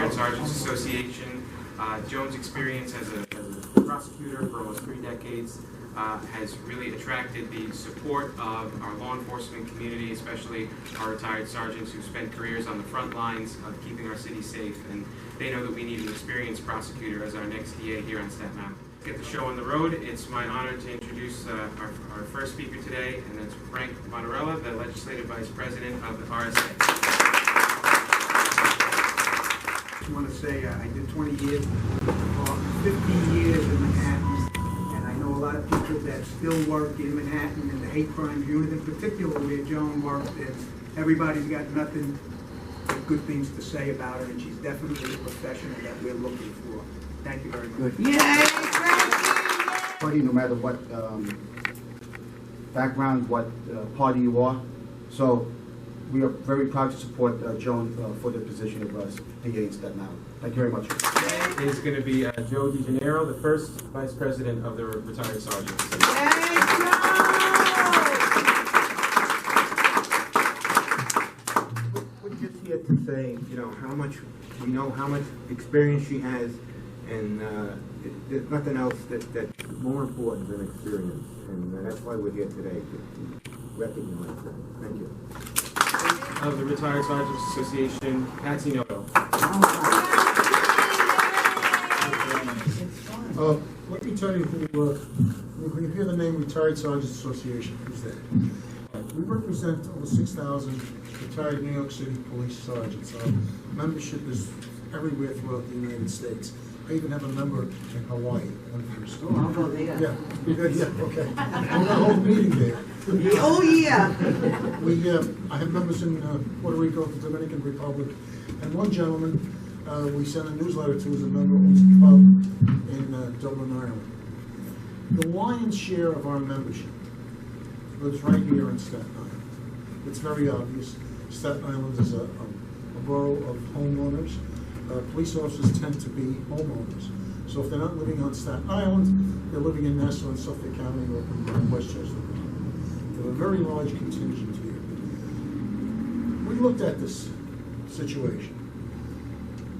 Retired Sergeants Association. Joan's experience as a prosecutor for almost 3 decades has really attracted the support of our law enforcement community, especially our retired sergeants who spent careers on the front lines of keeping our city safe, and they know that we need an experienced prosecutor as our next DA here on Staten Island. Let's get the show on the road. It's my honor to introduce our first speaker today, and that's Frank Bonarella, the Legislative Vice President of the RSA. I want to say I did 20 years, 15 years in Manhattan, and I know a lot of people that still work in Manhattan in the hate crimes unit in particular where Joan worked, and everybody's got nothing but good things to say about her, and she's definitely a professional that we're looking for. Thank you very much. Party, no matter what background, what party you are. So we are very proud to support Joan for the position of us in Staten Island. Thank you very much. Is going to be Joe DeGennaro, the first Vice President of the Retired Sergeants. We're just here to say, how much experience she has, and there's nothing else that's more important than experience, and that's why we're here today, to recognize that. Thank you. Of the Retired Sergeants Association, Patsy Noto. Let me tell you who, when you hear the name Retired Sergeants Association, who's that? We represent over 6,000 retired New York City police sergeants. Our membership is everywhere throughout the United States. I even have a member in Hawaii. Oh, I'll go there. Yeah, okay. We'll hold a meeting there. Oh, yeah. I have members in Puerto Rico, the Dominican Republic, and one gentleman we sent a newsletter to as a member of the club in Dublin, Ireland. The lion's share of our membership lives right here in Staten Island. It's very obvious. Staten Island is a borough of homeowners. Police officers tend to be homeowners. So if they're not living on Staten Island, they're living in Nassau and Suffolk County or in Westchester. We have a very large contingent here. We looked at this situation.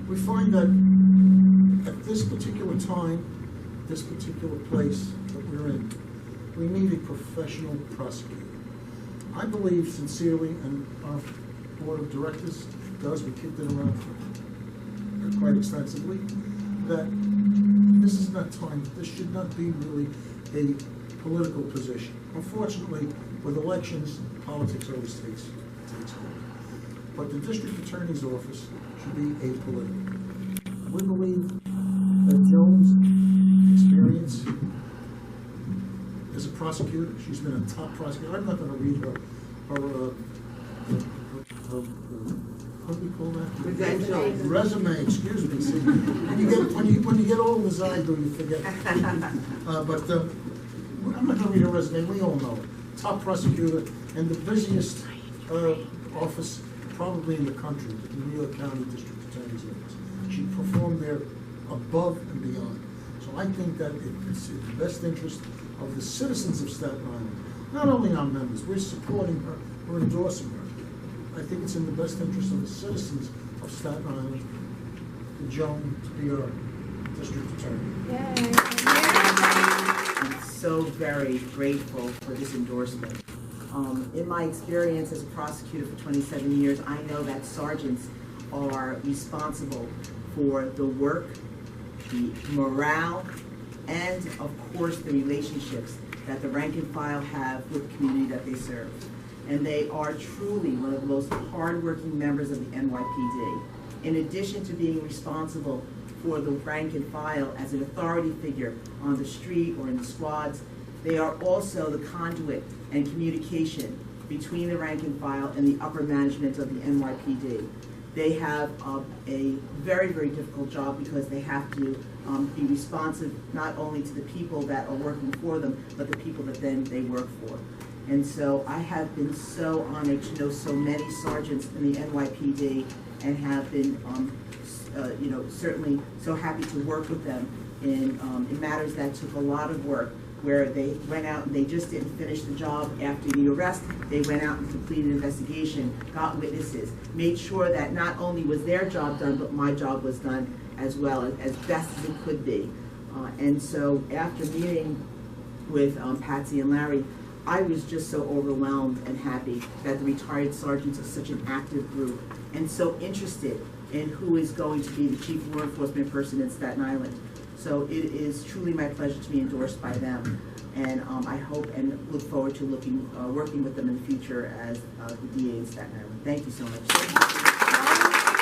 We find that at this particular time, this particular place that we're in, we need a professional prosecutor. I believe sincerely, and our board of directors does, we kicked it around quite extensively, that this is not time, this should not be really a political position. Unfortunately, with elections, politics always takes hold. But the district attorney's office should be apolitical. We believe that Joan's experience as a prosecutor, she's been a top prosecutor. I'm not going to read her what do we call that? Resume, excuse me. See, when you get old as I do, you forget. I'm not going to read her resume. We all know it. Top prosecutor and the busiest office probably in the country, the New York County District Attorney's Office. She performed there above and beyond. So I think that it's in the best interest of the citizens of Staten Island, not only our members. We're supporting her, we're endorsing her. I think it's in the best interest of the citizens of Staten Island for Joan to be our district attorney. Yay. I'm so very grateful for this endorsement. In my experience as a prosecutor for 27 years, I know that sergeants are responsible for the work, the morale, and of course the relationships that the rank and file have with the community that they serve. And they are truly one of the most hardworking members of the NYPD. In addition to being responsible for the rank and file as an authority figure on the street or in the squads, they are also the conduit and communication between the rank and file and the upper management of the NYPD. They have a very, very difficult job because they have to be responsive not only to the people that are working for them, but the people that then they work for. And so I have been so honored to know so many sergeants in the NYPD and have been, certainly so happy to work with them in matters that took a lot of work, where they went out and they just didn't finish the job after the arrest. They went out and completed an investigation, got witnesses, made sure that not only was their job done, but my job was done as well, as best as it could be. And so after meeting with Patsy and Larry, I was just so overwhelmed and happy that the retired sergeants are such an active group and so interested in who is going to be the chief law enforcement person in Staten Island. So it is truly my pleasure to be endorsed by them. And I hope and look forward to working with them in the future as the DA in Staten Island. Thank you so much.